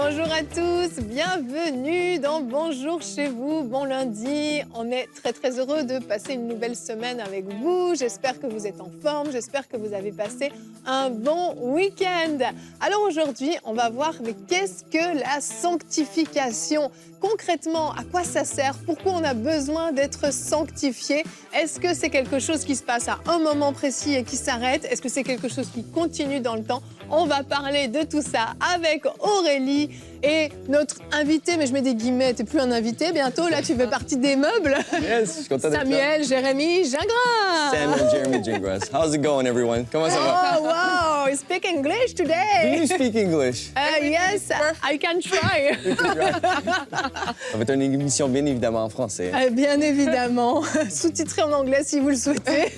Bonjour à tous, bienvenue dans Bonjour chez vous, bon lundi. On est très heureux de passer une nouvelle semaine avec vous. J'espère que vous êtes en forme, j'espère que vous avez passé un bon week-end. Alors aujourd'hui, on va voir mais qu'est-ce que la sanctification ? Concrètement, à quoi ça sert? Pourquoi on a besoin d'être sanctifié? Est-ce que c'est quelque chose qui se passe à un moment précis et qui s'arrête? Est-ce que c'est quelque chose qui continue dans le temps? On va parler de tout ça avec Aurélie et notre invité, mais je mets des guillemets, t'es plus un invité bientôt, là tu fais partie des meubles. Yes, je suis content d'être là. Samuel Jérémy Gingras. Samuel Jeremy Gingras. How's it going, everyone? Comment ça va? Oh wow, you speak English Do today. you speak English? Yes, I can try. Ça va être une émission bien évidemment en français. Bien évidemment, sous-titré en anglais si vous le souhaitez.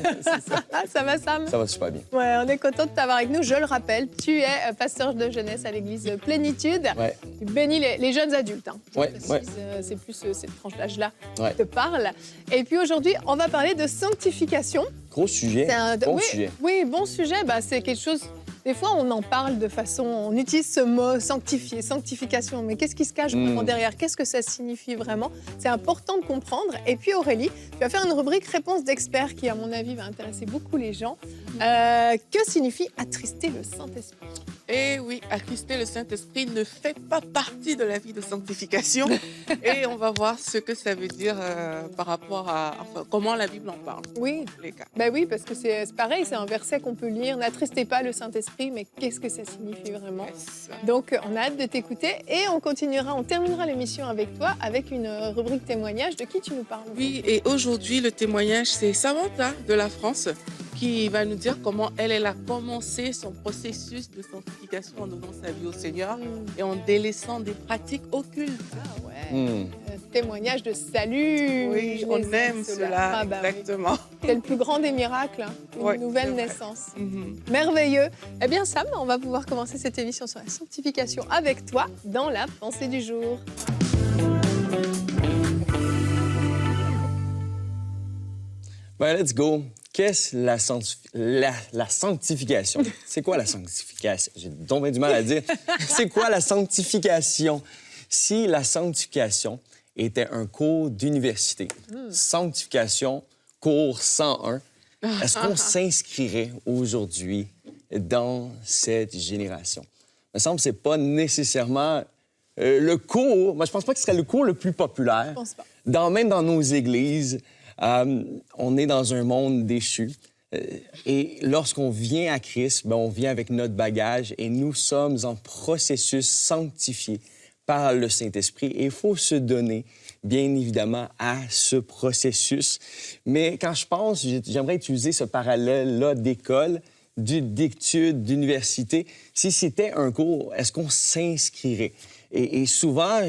Ça va Sam? Ça va super bien. Ouais, on est content de t'avoir avec nous. Je le rappelle, tu es pasteur de jeunesse à l'église Plénitude. Ouais. Tu bénis les jeunes adultes. Hein. Ouais, Je ouais. précise, c'est plus cette tranche d'âge-là Ouais. qui te parle. Et puis aujourd'hui, on va parler de sanctification. Gros sujet, bon sujet. Oui, bon sujet. Bah, c'est quelque chose... Des fois, on en parle de façon... On utilise ce mot sanctifier, sanctification. Mais qu'est-ce qui se cache vraiment derrière? Qu'est-ce que ça signifie vraiment? C'est important de comprendre. Et puis Aurélie, tu vas faire une rubrique réponse d'experts qui, à mon avis, va intéresser beaucoup les gens. Que signifie attrister le Saint-Esprit? Eh oui, attrister le Saint-Esprit ne fait pas partie de la vie de sanctification. Et on va voir ce que ça veut dire par rapport à comment la Bible en parle. Oui. dans tous les cas. Ben oui, parce que c'est pareil, c'est un verset qu'on peut lire. N'attristez pas le Saint-Esprit, mais qu'est-ce que ça signifie vraiment? Yes. Donc, on a hâte de t'écouter et on terminera l'émission avec toi, avec une rubrique témoignage. De qui tu nous parles? Oui, et aujourd'hui, le témoignage, c'est Samantha de la France qui va nous dire comment elle a commencé son processus de sanctification en donnant sa vie au Seigneur et en délaissant des pratiques occultes. Ah ouais. Témoignage de salut. Oui, Je on les aime cela, Ah bah oui. exactement. C'est le plus grand des miracles, hein, une Ouais, nouvelle c'est vrai. naissance. Mhm. Merveilleux. Eh bien, Sam, on va pouvoir commencer cette émission sur la sanctification avec toi dans la pensée du jour. Ben, let's go. Qu'est-ce la sanctification? C'est quoi la sanctification? J'ai donc bien du mal à dire. C'est quoi la sanctification? Si la sanctification était un cours d'université, sanctification, cours 101, est-ce qu'on s'inscrirait aujourd'hui dans cette génération? Il me semble que ce n'est pas nécessairement le cours. Moi, je ne pense pas que ce serait le cours le plus populaire. Je pense pas. Même dans nos églises, on est dans un monde déchu. Et lorsqu'on vient à Christ, on vient avec notre bagage et nous sommes en processus sanctifié par le Saint-Esprit. Et il faut se donner, bien évidemment, à ce processus. Mais quand je pense, j'aimerais utiliser ce parallèle-là d'école, d'études, d'université. Si c'était un cours, est-ce qu'on s'inscrirait? Et souvent,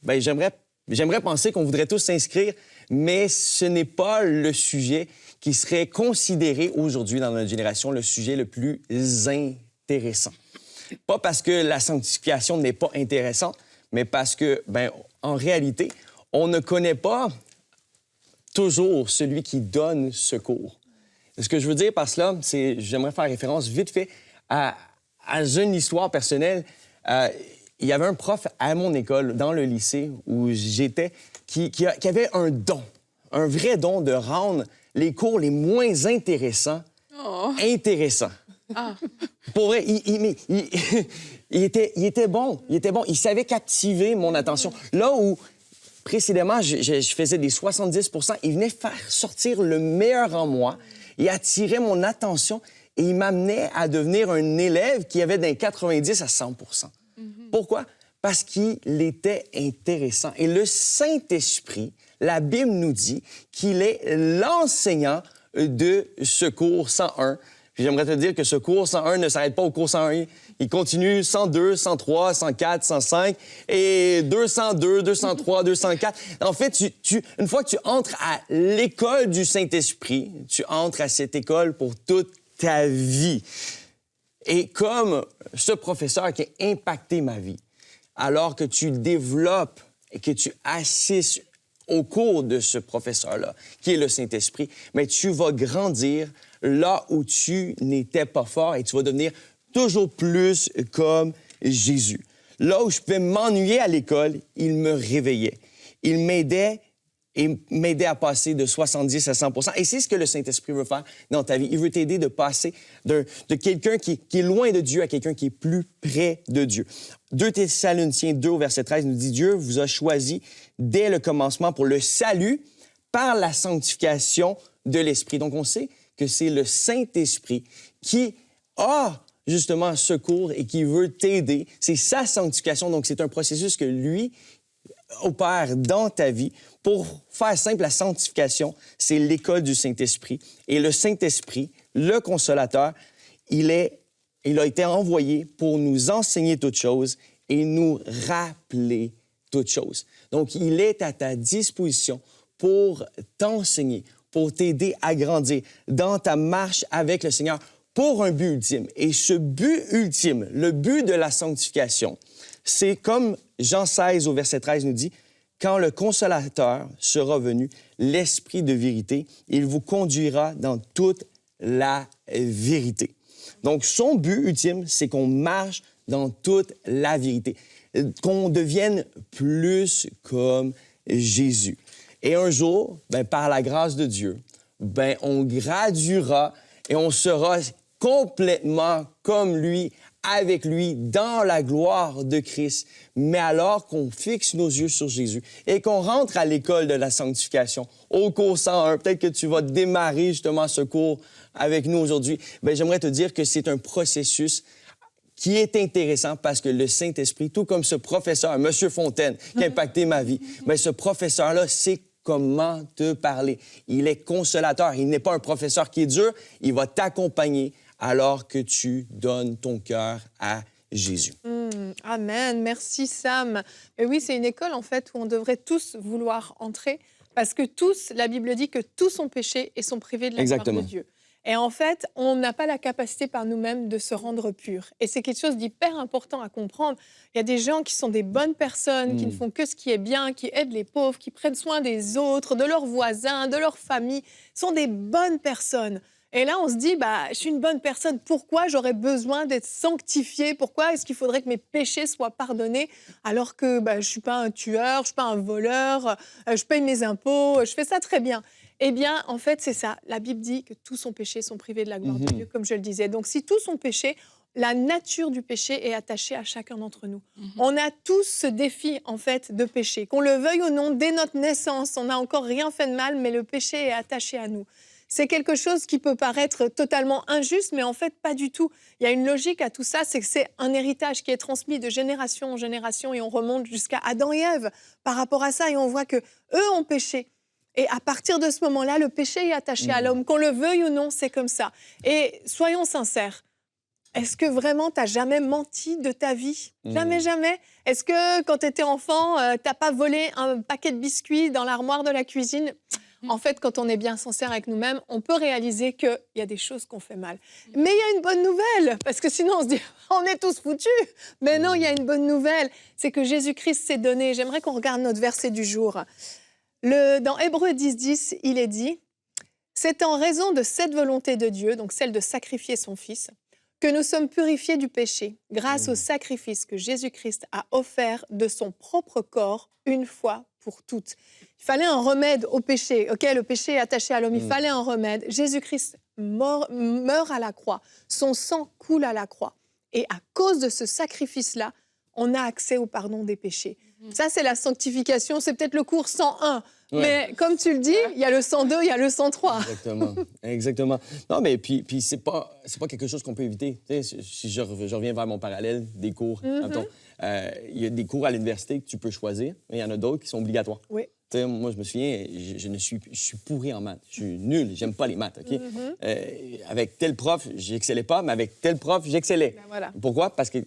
j'aimerais penser qu'on voudrait tous s'inscrire, mais ce n'est pas le sujet qui serait considéré aujourd'hui dans notre génération le sujet le plus intéressant. Pas parce que la sanctification n'est pas intéressante, mais parce que, en réalité, on ne connaît pas toujours celui qui donne ce cours. Ce que je veux dire par cela, c'est j'aimerais faire référence vite fait à une histoire personnelle. Il y avait un prof à mon école, dans le lycée où j'étais, qui avait un don, un vrai don de rendre les cours les moins intéressants intéressants. Ah. Pour vrai, il était bon. Il savait captiver mon attention. Là où, précédemment, je faisais des 70 il venait faire sortir le meilleur en moi. Il attirait mon attention et il m'amenait à devenir un élève qui avait d'un 90 à 100 Pourquoi? Parce qu'il était intéressant. Et le Saint-Esprit, la Bible nous dit qu'il est l'enseignant de ce cours 101. Puis j'aimerais te dire que ce cours 101 ne s'arrête pas au cours 101. Il continue 102, 103, 104, 105 et 202, 203, 204. En fait, une fois que tu entres à l'école du Saint-Esprit, tu entres à cette école pour toute ta vie. Et comme ce professeur qui a impacté ma vie, alors que tu développes et que tu assistes au cours de ce professeur-là, qui est le Saint-Esprit, mais tu vas grandir là où tu n'étais pas fort et tu vas devenir toujours plus comme Jésus. Là où je pouvais m'ennuyer à l'école, il me réveillait. Il m'aidait à passer de 70 à 100 Et c'est ce que le Saint-Esprit veut faire dans ta vie. Il veut t'aider de passer de quelqu'un qui est loin de Dieu à quelqu'un qui est plus près de Dieu. 2 Thessaloniciens 2 au verset 13 nous dit « Dieu vous a choisi dès le commencement pour le salut par la sanctification de l'Esprit. » Donc, on sait que c'est le Saint-Esprit qui a justement secours et qui veut t'aider. C'est sa sanctification. Donc, c'est un processus que lui opère dans ta vie. Pour faire simple, la sanctification, c'est l'école du Saint-Esprit. Et le Saint-Esprit, le Consolateur, il a été envoyé pour nous enseigner toutes choses et nous rappeler toutes choses. Donc, il est à ta disposition pour t'enseigner, pour t'aider à grandir dans ta marche avec le Seigneur pour un but ultime. Et ce but ultime, le but de la sanctification, c'est comme Jean 16 au verset 13 nous dit, « Quand le Consolateur sera venu, l'Esprit de vérité, il vous conduira dans toute la vérité. » Donc, son but ultime, c'est qu'on marche dans toute la vérité, qu'on devienne plus comme Jésus. Et un jour, par la grâce de Dieu, on graduera et on sera complètement comme lui, avec lui, dans la gloire de Christ. Mais alors qu'on fixe nos yeux sur Jésus et qu'on rentre à l'école de la sanctification, au cours 101, peut-être que tu vas démarrer justement ce cours avec nous aujourd'hui, j'aimerais te dire que c'est un processus qui est intéressant parce que le Saint-Esprit, tout comme ce professeur, M. Fontaine, qui a impacté ma vie, ce professeur-là sait comment te parler. Il est consolateur. Il n'est pas un professeur qui est dur. Il va t'accompagner alors que tu donnes ton cœur à Jésus. Amen. Merci, Sam. Et oui, c'est une école, en fait, où on devrait tous vouloir entrer parce que tous, la Bible dit que tous ont péché et sont privés de la gloire de Dieu. Et en fait, on n'a pas la capacité par nous-mêmes de se rendre purs. Et c'est quelque chose d'hyper important à comprendre. Il y a des gens qui sont des bonnes personnes, qui ne font que ce qui est bien, qui aident les pauvres, qui prennent soin des autres, de leurs voisins, de leur famille. Ce sont des bonnes personnes. Et là, on se dit, je suis une bonne personne. Pourquoi j'aurais besoin d'être sanctifiée? Pourquoi est-ce qu'il faudrait que mes péchés soient pardonnés alors que je ne suis pas un tueur, je ne suis pas un voleur, je paye mes impôts, je fais ça très bien? Eh bien, en fait, c'est ça. La Bible dit que tous sont péchés, sont privés de la gloire de Dieu, comme je le disais. Donc, si tous ont péché, la nature du péché est attachée à chacun d'entre nous. On a tous ce défi, en fait, de péché. Qu'on le veuille ou non, dès notre naissance, on n'a encore rien fait de mal, mais le péché est attaché à nous. C'est quelque chose qui peut paraître totalement injuste, mais en fait, pas du tout. Il y a une logique à tout ça, c'est que c'est un héritage qui est transmis de génération en génération et on remonte jusqu'à Adam et Ève par rapport à ça et on voit qu'eux ont péché. Et à partir de ce moment-là, le péché est attaché à l'homme. Qu'on le veuille ou non, c'est comme ça. Et soyons sincères, est-ce que vraiment tu n'as jamais menti de ta vie? Jamais, jamais. Est-ce que quand tu étais enfant, tu n'as pas volé un paquet de biscuits dans l'armoire de la cuisine? En fait, quand on est bien sincère avec nous-mêmes, on peut réaliser qu'il y a des choses qu'on fait mal. Mais il y a une bonne nouvelle, parce que sinon on se dit « on est tous foutus ». Mais non, il y a une bonne nouvelle, c'est que Jésus-Christ s'est donné. J'aimerais qu'on regarde notre verset du jour. Dans Hébreux 10, il est dit « C'est en raison de cette volonté de Dieu, donc celle de sacrifier son Fils, que nous sommes purifiés du péché grâce au sacrifice que Jésus-Christ a offert de son propre corps une fois pour toutes. » Il fallait un remède au péché. Le péché est attaché à l'homme, il fallait un remède. Jésus-Christ meurt à la croix. Son sang coule à la croix. Et à cause de ce sacrifice-là, on a accès au pardon des péchés. Ça, c'est la sanctification. C'est peut-être le cours 101. Ouais. Mais comme tu le dis, il y a le 102, il y a le 103. Exactement. Non, mais puis c'est pas quelque chose qu'on peut éviter. Tu sais, si je reviens vers mon parallèle des cours, il y a des cours à l'université que tu peux choisir, mais il y en a d'autres qui sont obligatoires. Oui. T'sais, moi, je me souviens, je suis pourri en maths. Je suis nul, j'aime pas les maths, OK? Avec tel prof, j'excellais pas, mais avec tel prof, j'excellais. Voilà. Pourquoi? Parce que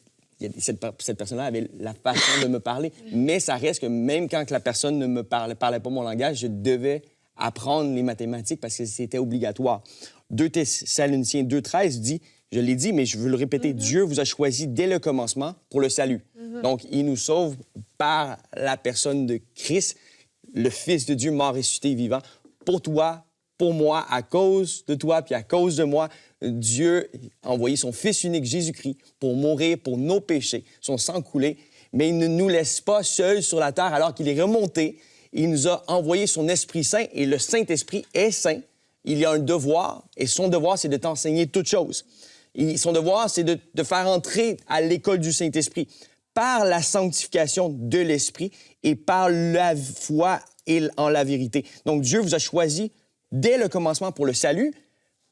cette personne-là avait la façon de me parler. Mais ça reste que même quand la personne ne me parlait pas mon langage, je devais apprendre les mathématiques parce que c'était obligatoire. 2 Thessaloniciens 2,13 dit, je l'ai dit, mais je veux le répéter, Dieu vous a choisi dès le commencement pour le salut. Donc, il nous sauve par la personne de Christ, le Fils de Dieu mort, ressuscité, vivant. Pour toi, pour moi, à cause de toi, puis à cause de moi, Dieu a envoyé son Fils unique, Jésus-Christ, pour mourir pour nos péchés. Son sang coulé mais il ne nous laisse pas seuls sur la terre alors qu'il est remonté. Il nous a envoyé son Esprit Saint et le Saint-Esprit est saint. Il y a un devoir et son devoir, c'est de t'enseigner toutes choses. Son devoir, c'est de faire entrer à l'école du Saint-Esprit par la sanctification de l'Esprit et par la foi et en la vérité. Donc, Dieu vous a choisi dès le commencement pour le salut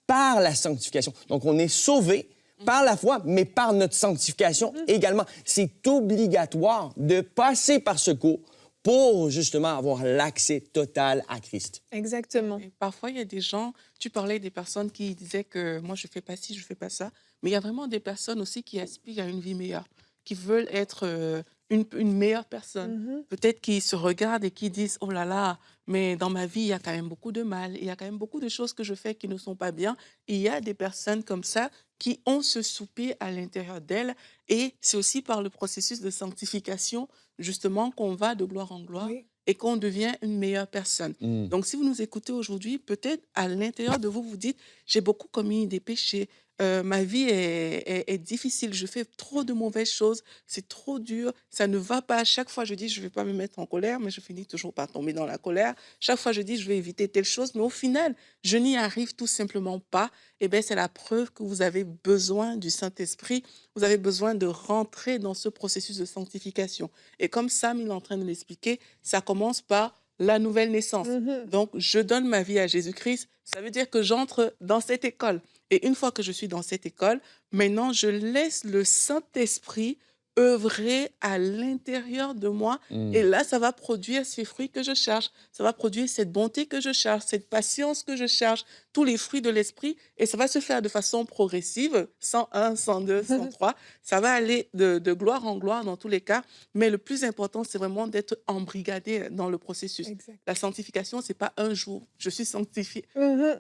par la sanctification. Donc, on est sauvé par la foi, mais par notre sanctification également. C'est obligatoire de passer par ce cours pour justement avoir l'accès total à Christ. Exactement. Et parfois, il y a des gens, tu parlais des personnes qui disaient que moi, je ne fais pas ci, je ne fais pas ça, mais il y a vraiment des personnes aussi qui aspirent à une vie meilleure, qui veulent être une meilleure personne. Peut-être qui se regardent et qui disent, oh là là, mais dans ma vie, il y a quand même beaucoup de mal, il y a quand même beaucoup de choses que je fais qui ne sont pas bien. Et il y a des personnes comme ça qui ont ce soupir à l'intérieur d'elles. Et c'est aussi par le processus de sanctification, justement, qu'on va de gloire en gloire et qu'on devient une meilleure personne. Donc, si vous nous écoutez aujourd'hui, peut-être à l'intérieur de vous, vous dites, j'ai beaucoup commis des péchés, ma vie est difficile, je fais trop de mauvaises choses, c'est trop dur, ça ne va pas. Chaque fois, je dis, je ne vais pas me mettre en colère, mais je finis toujours par tomber dans la colère. Chaque fois, je dis, je vais éviter telle chose, mais au final, je n'y arrive tout simplement pas. Eh bien, c'est la preuve que vous avez besoin du Saint-Esprit, vous avez besoin de rentrer dans ce processus de sanctification. Et comme Sam, il est en train de l'expliquer, ça commence par la nouvelle naissance. Donc, je donne ma vie à Jésus-Christ, ça veut dire que j'entre dans cette école. Et une fois que je suis dans cette école, maintenant, je laisse le Saint-Esprit œuvrer à l'intérieur de moi. Et là, ça va produire ces fruits que je cherche. Ça va produire cette bonté que je cherche, cette patience que je cherche, tous les fruits de l'esprit. Et ça va se faire de façon progressive, 101, 102, 103. Ça va aller de gloire en gloire dans tous les cas. Mais le plus important, c'est vraiment d'être embrigadé dans le processus. Exact. La sanctification, c'est pas un jour, je suis sanctifié.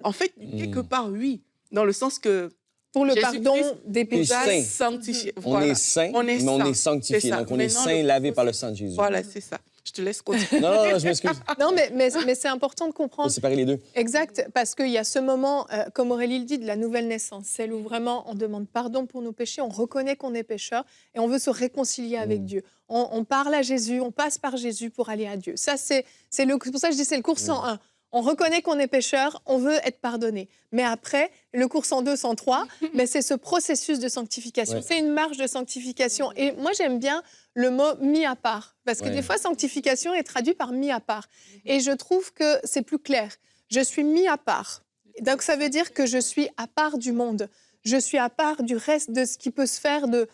En fait, quelque part, oui, dans le sens que Pour le Jésus-Christ pardon des nous péchés. a saint. sanctifiés. On Voilà. est saint, On est mais on saint. est sanctifié. C'est ça. Donc, on est Maintenant, saint le lavé par le processus- sang de Jésus. Voilà, c'est ça. Je te laisse continuer. Non, je m'excuse. Non, mais c'est important de Il faut comprendre. séparer les deux. Exact, parce qu'il y a ce moment, comme Aurélie le dit, de la nouvelle naissance, celle où vraiment on demande pardon pour nos péchés, on reconnaît qu'on est pécheur et on veut se réconcilier avec Dieu. On parle à Jésus, on passe par Jésus pour aller à Dieu. Ça, c'est pour ça que je dis c'est le cours 101. On reconnaît qu'on est pécheur, on veut être pardonné. Mais après, le cours 102, 103, mais c'est ce processus de sanctification. Ouais. C'est une marche de sanctification. Et moi, j'aime bien le mot mis à part. Parce que des fois, sanctification est traduit par mis à part. Et je trouve que c'est plus clair. Je suis mis à part. Donc, ça veut dire que je suis à part du monde. Je suis à part du reste de ce qui peut se faire de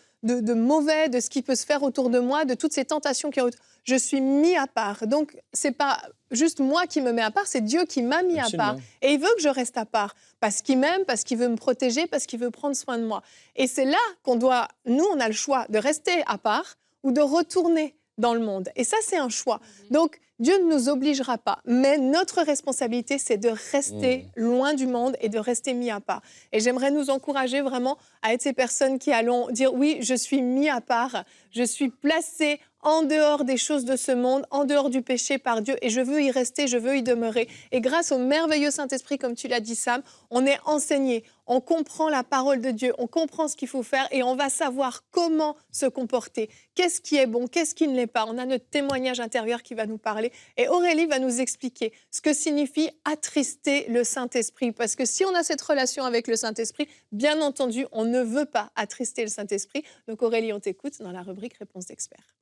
mauvais, de ce qui peut se faire autour de moi, de toutes ces tentations qui ont... Je suis mis à part. Donc, c'est pas juste moi qui me mets à part, c'est Dieu qui m'a mis à part. Et il veut que je reste à part. Parce qu'il m'aime, parce qu'il veut me protéger, parce qu'il veut prendre soin de moi. Et c'est là qu'on doit... Nous, on a le choix de rester à part ou de retourner dans le monde. Et ça, c'est un choix. Donc, Dieu ne nous obligera pas. Mais notre responsabilité, c'est de rester loin du monde et de rester mis à part. Et j'aimerais nous encourager vraiment à être ces personnes qui allons dire, oui, je suis mis à part, je suis placée en dehors des choses de ce monde, en dehors du péché par Dieu, et je veux y rester, je veux y demeurer. Et grâce au merveilleux Saint-Esprit, comme tu l'as dit, Sam, on est enseigné, on comprend la parole de Dieu, on comprend ce qu'il faut faire, et on va savoir comment se comporter. Qu'est-ce qui est bon, qu'est-ce qui ne l'est pas. On a notre témoignage intérieur qui va nous parler, et Aurélie va nous expliquer ce que signifie attrister le Saint-Esprit. Parce que si on a cette relation avec le Saint-Esprit, bien entendu, on ne veut pas attrister le Saint-Esprit. Donc Aurélie, on t'écoute dans la rubrique Réponse d'experts.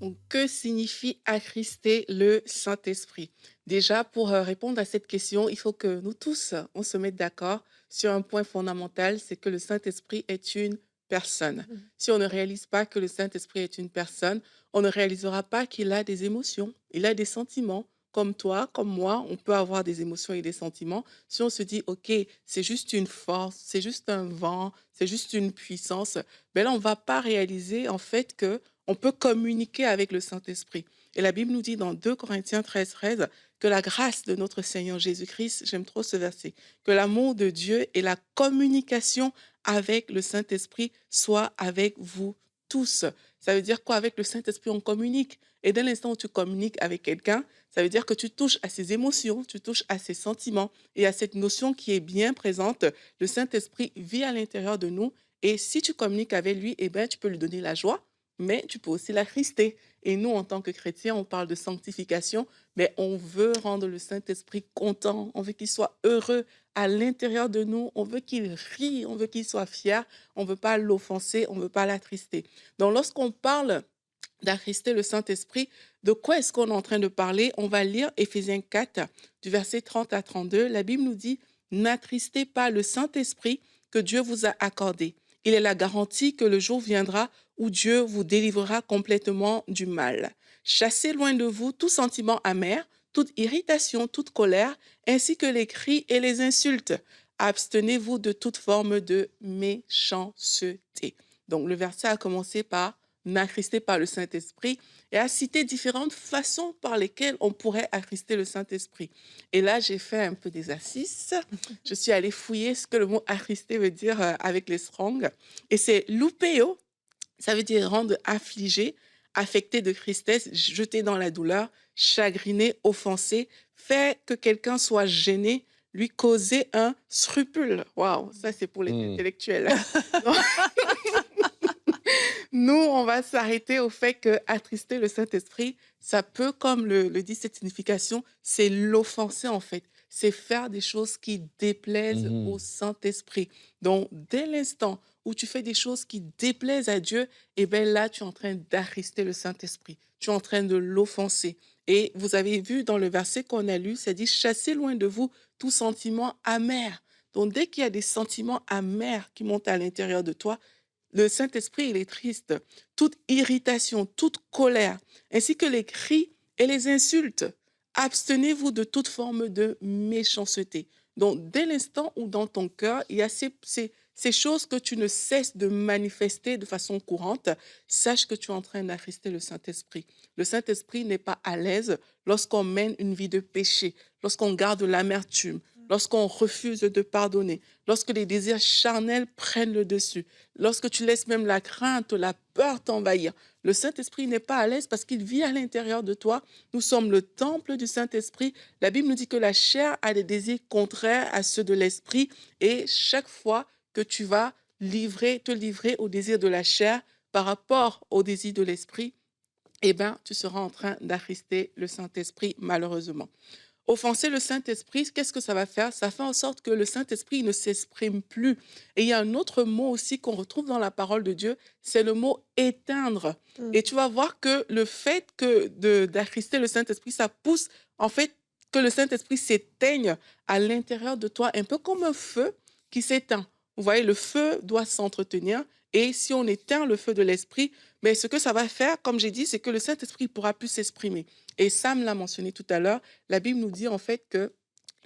Donc, que signifie attrister le Saint-Esprit? Déjà, pour répondre à cette question, il faut que nous tous, on se mette d'accord sur un point fondamental, c'est que le Saint-Esprit est une personne. Si on ne réalise pas que le Saint-Esprit est une personne, on ne réalisera pas qu'il a des émotions, il a des sentiments. Comme toi, comme moi, on peut avoir des émotions et des sentiments. Si on se dit, OK, c'est juste une force, c'est juste un vent, c'est juste une puissance, ben là, on ne va pas réaliser en fait qu'on peut communiquer avec le Saint-Esprit. Et la Bible nous dit dans 2 Corinthiens 13, 13 que la grâce de notre Seigneur Jésus-Christ, j'aime trop ce verset, que l'amour de Dieu et la communication avec le Saint-Esprit soient avec vous tous. Ça veut dire quoi? Avec le Saint-Esprit, on communique. Et dès l'instant où tu communiques avec quelqu'un, ça veut dire que tu touches à ses émotions, tu touches à ses sentiments et à cette notion qui est bien présente. Le Saint-Esprit vit à l'intérieur de nous et si tu communiques avec lui, eh ben, tu peux lui donner la joie, mais tu peux aussi l'attrister. Et nous, en tant que chrétiens, on parle de sanctification, mais on veut rendre le Saint-Esprit content, on veut qu'il soit heureux à l'intérieur de nous, on veut qu'il rie, on veut qu'il soit fier, on ne veut pas l'offenser, on ne veut pas l'attrister. Donc, lorsqu'on parle d'attrister le Saint-Esprit, de quoi est-ce qu'on est en train de parler? On va lire Éphésiens 4, du verset 30 à 32. La Bible nous dit, n'attristez pas le Saint-Esprit que Dieu vous a accordé. Il est la garantie que le jour viendra où Dieu vous délivrera complètement du mal. Chassez loin de vous tout sentiment amer, toute irritation, toute colère, ainsi que les cris et les insultes. Abstenez-vous de toute forme de méchanceté. Donc le verset a commencé par n'attrister pas le Saint-Esprit et a cité différentes façons par lesquelles on pourrait attrister le Saint-Esprit. Et là, j'ai fait un peu des assises. Je suis allée fouiller ce que le mot attrister veut dire avec les Strong. Et c'est loupéo, ça veut dire rendre affligé, affecté de tristesse, jeté dans la douleur, chagriné, offensé, faire que quelqu'un soit gêné, lui causer un scrupule. Waouh, ça c'est pour les intellectuels. Nous, on va s'arrêter au fait que attrister le Saint-Esprit, ça peut, comme le dit cette signification, c'est l'offenser en fait. C'est faire des choses qui déplaisent au Saint-Esprit. Donc, dès l'instant où tu fais des choses qui déplaisent à Dieu, eh bien là, tu es en train d'attrister le Saint-Esprit. Tu es en train de l'offenser. Et vous avez vu dans le verset qu'on a lu, ça dit « Chassez loin de vous tout sentiment amer ». Donc, dès qu'il y a des sentiments amers qui montent à l'intérieur de toi, le Saint-Esprit, il est triste. Toute irritation, toute colère, ainsi que les cris et les insultes. Abstenez-vous de toute forme de méchanceté. Donc, dès l'instant où dans ton cœur, il y a ces choses que tu ne cesses de manifester de façon courante, sache que tu es en train d'attrister le Saint-Esprit. Le Saint-Esprit n'est pas à l'aise lorsqu'on mène une vie de péché, lorsqu'on garde l'amertume, lorsqu'on refuse de pardonner, lorsque les désirs charnels prennent le dessus, lorsque tu laisses même la crainte, la peur t'envahir. Le Saint-Esprit n'est pas à l'aise parce qu'il vit à l'intérieur de toi. Nous sommes le temple du Saint-Esprit. La Bible nous dit que la chair a des désirs contraires à ceux de l'Esprit et chaque fois que tu vas te livrer au désir de la chair par rapport au désir de l'Esprit, eh bien, tu seras en train d'attrister le Saint-Esprit, malheureusement. Offenser le Saint-Esprit, qu'est-ce que ça va faire? Ça fait en sorte que le Saint-Esprit ne s'exprime plus. Et il y a un autre mot aussi qu'on retrouve dans la parole de Dieu, c'est le mot éteindre. Et tu vas voir que le fait d'attrister le Saint-Esprit, ça pousse en fait que le Saint-Esprit s'éteigne à l'intérieur de toi, un peu comme un feu qui s'éteint. Vous voyez, le feu doit s'entretenir. Et si on éteint le feu de l'esprit, mais ce que ça va faire, comme j'ai dit, c'est que le Saint-Esprit ne pourra plus s'exprimer. Et Sam l'a mentionné tout à l'heure, la Bible nous dit en fait que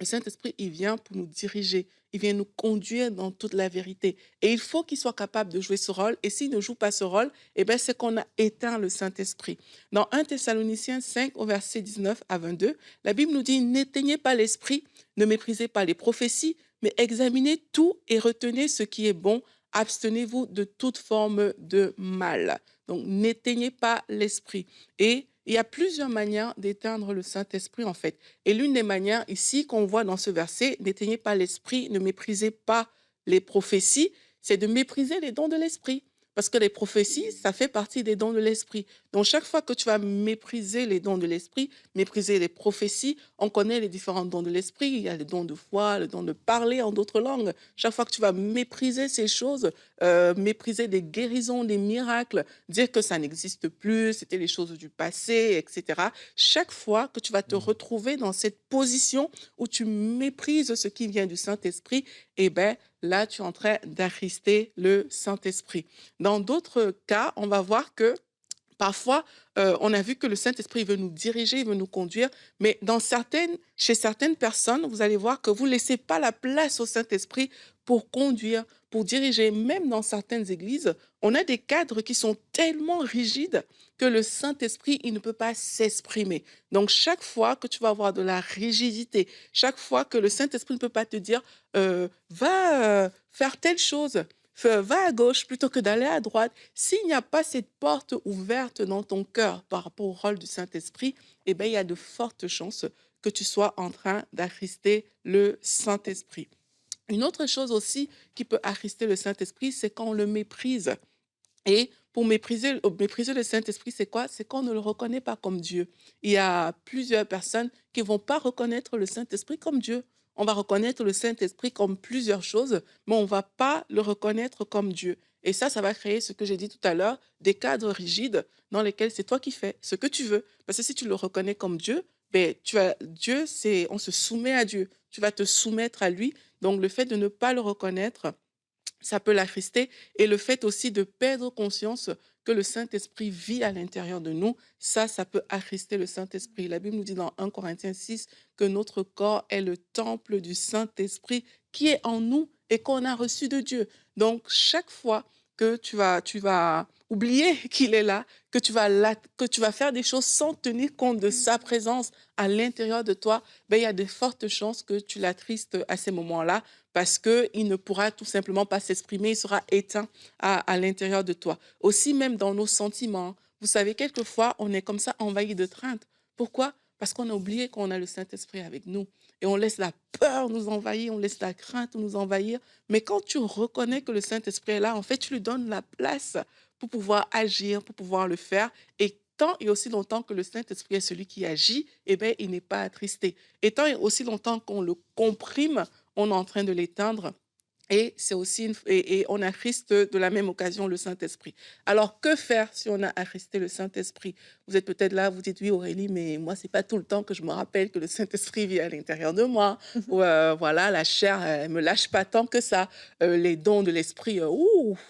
le Saint-Esprit, il vient pour nous diriger, il vient nous conduire dans toute la vérité. Et il faut qu'il soit capable de jouer ce rôle. Et s'il ne joue pas ce rôle, eh bien, c'est qu'on a éteint le Saint-Esprit. Dans 1 Thessaloniciens 5, au verset 19 à 22, la Bible nous dit « N'éteignez pas l'esprit, ne méprisez pas les prophéties, mais examinez tout et retenez ce qui est bon. Abstenez-vous de toute forme de mal. » Donc, n'éteignez pas l'esprit. Et il y a plusieurs manières d'éteindre le Saint-Esprit, en fait. Et l'une des manières ici qu'on voit dans ce verset, n'éteignez pas l'esprit, ne méprisez pas les prophéties, c'est de mépriser les dons de l'esprit. Parce que les prophéties, ça fait partie des dons de l'esprit. Donc, chaque fois que tu vas mépriser les dons de l'esprit, mépriser les prophéties, on connaît les différents dons de l'esprit. Il y a le don de foi, le don de parler en d'autres langues. Chaque fois que tu vas mépriser ces choses, mépriser des guérisons, des miracles, dire que ça n'existe plus, c'était les choses du passé, etc. Chaque fois que tu vas te retrouver dans cette position où tu méprises ce qui vient du Saint-Esprit, eh bien, là, tu es en train d'attrister le Saint-Esprit. Dans d'autres cas, on va voir que parfois, on a vu que le Saint-Esprit veut nous diriger, il veut nous conduire, mais chez certaines personnes, vous allez voir que vous ne laissez pas la place au Saint-Esprit pour conduire, pour diriger. Même dans certaines églises, on a des cadres qui sont tellement rigides que le Saint-Esprit, il ne peut pas s'exprimer. Donc, chaque fois que tu vas avoir de la rigidité, chaque fois que le Saint-Esprit ne peut pas te dire « va faire telle chose », va à gauche plutôt que d'aller à droite. S'il n'y a pas cette porte ouverte dans ton cœur par rapport au rôle du Saint-Esprit, eh bien, il y a de fortes chances que tu sois en train d'attrister le Saint-Esprit. Une autre chose aussi qui peut attrister le Saint-Esprit, c'est quand on le méprise. Et pour mépriser le Saint-Esprit, c'est quoi? C'est qu'on ne le reconnaît pas comme Dieu. Il y a plusieurs personnes qui ne vont pas reconnaître le Saint-Esprit comme Dieu. On va reconnaître le Saint-Esprit comme plusieurs choses, mais on ne va pas le reconnaître comme Dieu. Et ça va créer ce que j'ai dit tout à l'heure, des cadres rigides dans lesquels c'est toi qui fais ce que tu veux. Parce que si tu le reconnais comme Dieu, ben, Dieu, on se soumet à Dieu. Tu vas te soumettre à lui. Donc, le fait de ne pas le reconnaître, ça peut l'attrister. Et le fait aussi de perdre conscience que le Saint-Esprit vit à l'intérieur de nous, ça peut attrister le Saint-Esprit. La Bible nous dit dans 1 Corinthiens 6 que notre corps est le temple du Saint-Esprit qui est en nous et qu'on a reçu de Dieu. Donc, chaque fois que tu vas oublier qu'il est là, que que tu vas faire des choses sans tenir compte de sa présence à l'intérieur de toi, ben, il y a de fortes chances que tu l'attristes à ces moments-là parce qu'il ne pourra tout simplement pas s'exprimer, il sera éteint à l'intérieur de toi. Aussi, même dans nos sentiments, vous savez, quelquefois, on est comme ça envahi de crainte. Pourquoi? Parce qu'on a oublié qu'on a le Saint-Esprit avec nous. Et on laisse la peur nous envahir, on laisse la crainte nous envahir. Mais quand tu reconnais que le Saint-Esprit est là, en fait, tu lui donnes la place pour pouvoir agir, pour pouvoir le faire. Et tant et aussi longtemps que le Saint-Esprit est celui qui agit, eh bien, il n'est pas attristé. Et tant et aussi longtemps qu'on le comprime, on est en train de l'éteindre. Et c'est aussi et on attriste de la même occasion le Saint-Esprit. Alors, que faire si on a attristé le Saint-Esprit? Vous êtes peut-être là, vous dites, oui, Aurélie, mais moi, c'est pas tout le temps que je me rappelle que le Saint-Esprit vit à l'intérieur de moi. Ou voilà, la chair, elle me lâche pas tant que ça. Les dons de l'Esprit,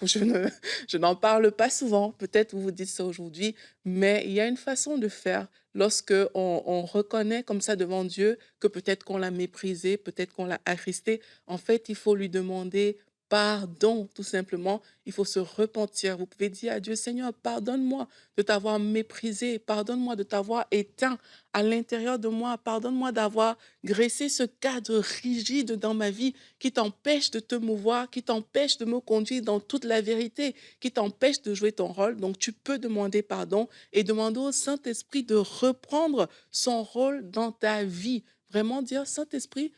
je n'en parle pas souvent. Peut-être vous vous dites ça aujourd'hui, mais il y a une façon de faire lorsque on reconnaît comme ça devant Dieu que peut-être qu'on l'a méprisé, peut-être qu'on l'a attristé. En fait, il faut lui demander pardon, tout simplement. Il faut se repentir. Vous pouvez dire à Dieu, Seigneur, pardonne-moi de t'avoir méprisé, pardonne-moi de t'avoir éteint à l'intérieur de moi, pardonne-moi d'avoir graissé ce cadre rigide dans ma vie qui t'empêche de te mouvoir, qui t'empêche de me conduire dans toute la vérité, qui t'empêche de jouer ton rôle. Donc, tu peux demander pardon et demander au Saint-Esprit de reprendre son rôle dans ta vie. Vraiment dire, Saint-Esprit,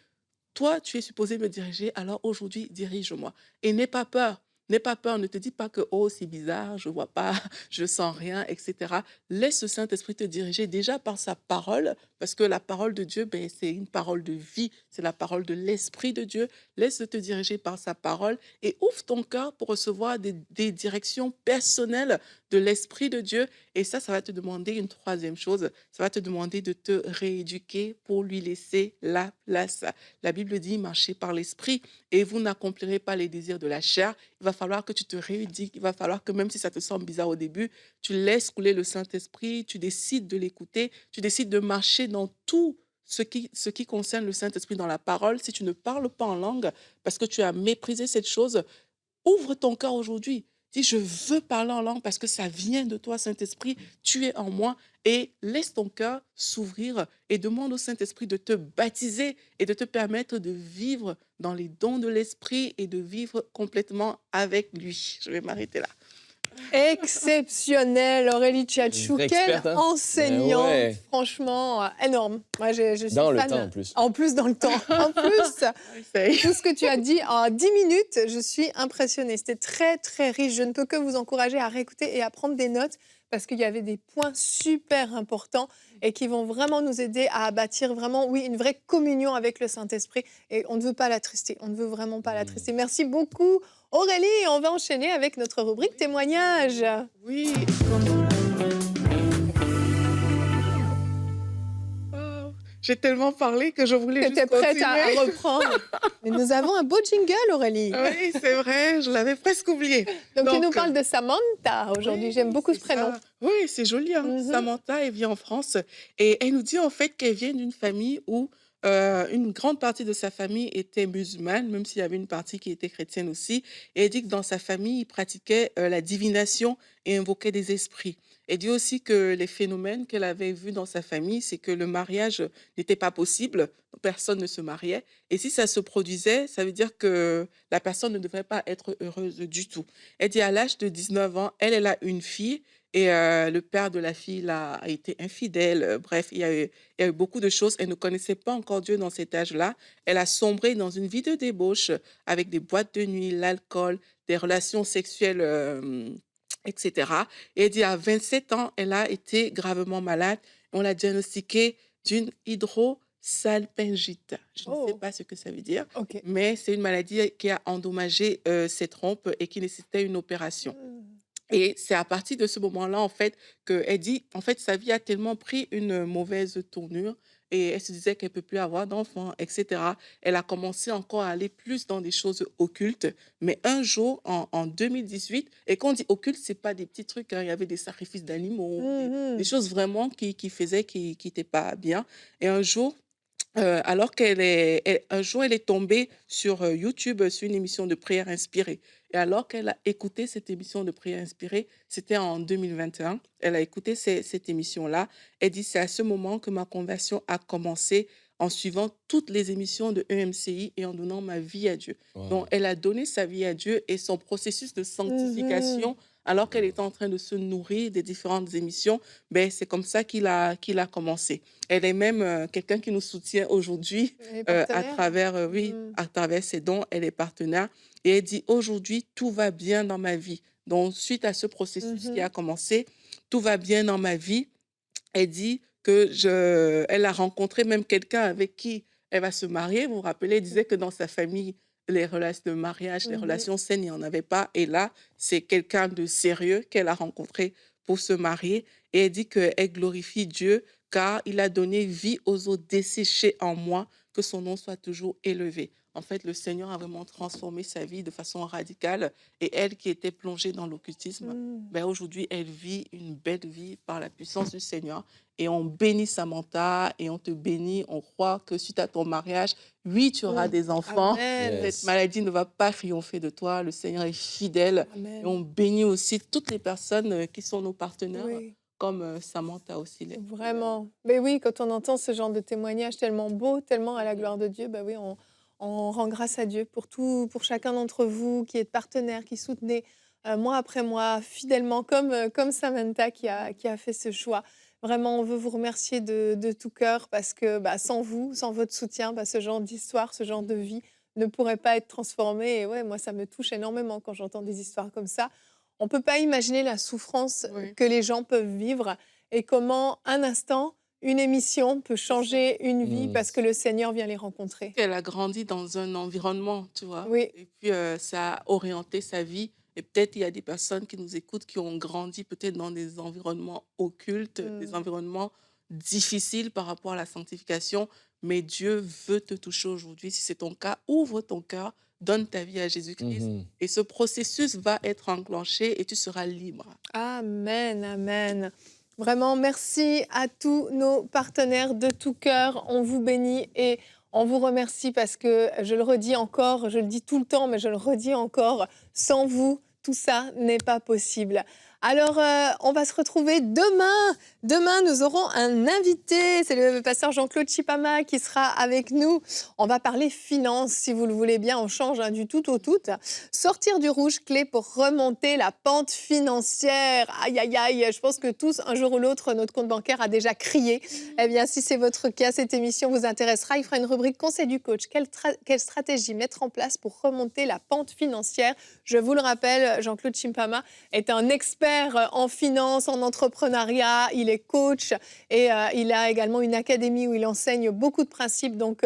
toi, tu es supposé me diriger, alors aujourd'hui, dirige-moi. Et n'aie pas peur. N'aie pas peur, ne te dis pas que oh, c'est bizarre, je vois pas, je sens rien, etc. Laisse le Saint-Esprit te diriger déjà par sa parole, parce que la parole de Dieu, ben, c'est une parole de vie, c'est la parole de l'Esprit de Dieu. Laisse-le te diriger par sa parole et ouvre ton cœur pour recevoir des directions personnelles de l'Esprit de Dieu. Et ça va te demander une troisième chose, ça va te demander de te rééduquer pour lui laisser la place. La Bible dit, marchez par l'Esprit et vous n'accomplirez pas les désirs de la chair. Il va falloir que tu te rééduques, il va falloir que même si ça te semble bizarre au début, tu laisses couler le Saint-Esprit, tu décides de l'écouter, tu décides de marcher dans tout ce qui concerne le Saint-Esprit dans la parole. Si tu ne parles pas en langue parce que tu as méprisé cette chose, ouvre ton cœur aujourd'hui. Dis, je veux parler en langue parce que ça vient de toi, Saint-Esprit, tu es en moi. Et laisse ton cœur s'ouvrir et demande au Saint-Esprit de te baptiser et de te permettre de vivre dans les dons de l'Esprit et de vivre complètement avec lui. Je vais m'arrêter là. Exceptionnel, Aurélie Tchatchou. Vraie Quel experte, hein? enseignant, Ouais. franchement, énorme. Moi, je suis Dans le fan. temps, en plus. En plus, dans le temps. En plus, Essaye. tout ce que tu as dit en 10 minutes, je suis impressionnée. C'était très, très riche. Je ne peux que vous encourager à réécouter et à prendre des notes parce qu'il y avait des points super importants et qui vont vraiment nous aider à bâtir vraiment, oui, une vraie communion avec le Saint-Esprit. Et on ne veut pas l'attrister. On ne veut vraiment pas l'attrister. Merci beaucoup, Aurélie. Et on va enchaîner avec notre rubrique témoignage. Oui. Oh, j'ai tellement parlé que je voulais Tu juste étais prête à continuer. reprendre. Mais nous avons un beau jingle, Aurélie. Oui, c'est vrai, je l'avais presque oublié. Donc, tu nous Donc, parles de Samantha aujourd'hui. Oui, J'aime beaucoup ce c'est prénom. ça. Oui, c'est joli. Hein. Mhm. Samantha, elle vit en France et elle nous dit en fait qu'elle vient d'une famille où une grande partie de sa famille était musulmane, même s'il y avait une partie qui était chrétienne aussi. Et elle dit que dans sa famille, ils pratiquaient la divination et invoquaient des esprits. Elle dit aussi que les phénomènes qu'elle avait vus dans sa famille, c'est que le mariage n'était pas possible, personne ne se mariait. Et si ça se produisait, ça veut dire que la personne ne devrait pas être heureuse du tout. Elle dit à l'âge de 19 ans, elle a une fille et le père de la fille a été infidèle. Bref, il y a eu beaucoup de choses. Elle ne connaissait pas encore Dieu dans cet âge-là. Elle a sombré dans une vie de débauche avec des boîtes de nuit, l'alcool, des relations sexuelles, etc. Et elle dit à 27 ans, elle a été gravement malade. On l'a diagnostiquée d'une hydrosalpingite. Je ne sais Oh, pas ce que ça veut dire, ok. mais c'est une maladie qui a endommagé ses trompes et qui nécessitait une opération. Et c'est à partir de ce moment-là, en fait, qu'elle dit, en fait, sa vie a tellement pris une mauvaise tournure et elle se disait qu'elle ne peut plus avoir d'enfants, etc. Elle a commencé encore à aller plus dans des choses occultes. Mais un jour, en 2018, et quand on dit occulte, ce n'est pas des petits trucs, hein, il y avait des sacrifices d'animaux, des choses vraiment qui faisaient, qui n'étaient pas bien. Et un jour, alors un jour, elle est tombée sur YouTube, sur une émission de prière inspirée. Et alors qu'elle a écouté cette émission de prière inspirée, c'était en 2021, elle a écouté cette émission-là. Elle dit, c'est à ce moment que ma conversion a commencé en suivant toutes les émissions de EMCI et en donnant ma vie à Dieu. Donc, Wow. elle a donné sa vie à Dieu et son processus de sanctification, alors qu'elle était en train de se nourrir des différentes émissions, ben, c'est comme ça qu'il a commencé. Elle est même quelqu'un qui nous soutient aujourd'hui Les à partenaires. travers, oui, Mm. à travers ses dons. Elle est partenaire et elle dit aujourd'hui, tout va bien dans ma vie. Donc, suite à ce processus qui Mhm. a commencé, tout va bien dans ma vie. Elle dit elle a rencontré même quelqu'un avec qui elle va se marier. Vous vous rappelez, elle disait que dans sa famille, les relations de mariage, les Mhm. relations saines, il n'y en avait pas. Et là, c'est quelqu'un de sérieux qu'elle a rencontré pour se marier. Et elle dit qu'elle glorifie Dieu car il a donné vie aux eaux desséchées en moi, que son nom soit toujours élevé. En fait, le Seigneur a vraiment transformé sa vie de façon radicale. Et elle qui était plongée dans l'occultisme, Mm. ben aujourd'hui, elle vit une belle vie par la puissance du Seigneur. Et on bénit Samantha et on te bénit. On croit que suite à ton mariage, oui, tu auras Mm. des enfants. Amen. Cette Yes. maladie ne va pas triompher de toi. Le Seigneur est fidèle. Et on Amen. bénit aussi toutes les personnes qui sont nos partenaires, Oui. comme Samantha aussi. Vraiment. Mais oui, quand on entend ce genre de témoignage tellement beau, tellement à la gloire de Dieu, bah oui, on rend grâce à Dieu pour chacun d'entre vous qui êtes partenaire, qui soutenez mois après mois, fidèlement, comme Samantha qui a fait ce choix. Vraiment, on veut vous remercier de tout cœur parce que bah, sans vous, sans votre soutien, bah, ce genre d'histoire, ce genre de vie ne pourrait pas être transformé. Et ouais, moi, ça me touche énormément quand j'entends des histoires comme ça. On ne peut pas imaginer la souffrance Oui. que les gens peuvent vivre et comment un instant, une émission peut changer une vie Mm. parce que le Seigneur vient les rencontrer. Elle a grandi dans un environnement, tu vois. Oui. Et puis, ça a orienté sa vie. Et peut-être il y a des personnes qui nous écoutent qui ont grandi peut-être dans des environnements occultes, des Mm. environnements difficiles par rapport à la sanctification. Mais Dieu veut te toucher aujourd'hui. Si c'est ton cas, ouvre ton cœur, donne ta vie à Jésus-Christ. Mhm. Et ce processus va être enclenché et tu seras libre. Amen, amen. Vraiment, merci à tous nos partenaires de tout cœur. On vous bénit et on vous remercie parce que, je le redis encore, je le dis tout le temps, mais je le redis encore, sans vous, tout ça n'est pas possible. Alors, on va se retrouver demain. Demain, nous aurons un invité. C'est le pasteur Jean-Claude Chipama qui sera avec nous. On va parler finances, si vous le voulez bien. On change du tout au tout. Sortir du rouge, clé pour remonter la pente financière. Aïe, aïe, aïe. Je pense que tous, un jour ou l'autre, notre compte bancaire a déjà crié. Eh bien, si c'est votre cas, cette émission vous intéressera. Il fera une rubrique conseil du coach. Quelle stratégie mettre en place pour remonter la pente financière? Je vous le rappelle, Jean-Claude Chimpama est un expert en finance, en entrepreneuriat. Il est coach et il a également une académie où il enseigne beaucoup de principes. Donc,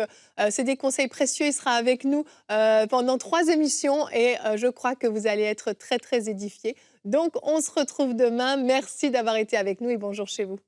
c'est des conseils précieux. Il sera avec nous pendant 3 émissions et je crois que vous allez être très, très édifiés. Donc, on se retrouve demain. Merci d'avoir été avec nous et bonjour chez vous.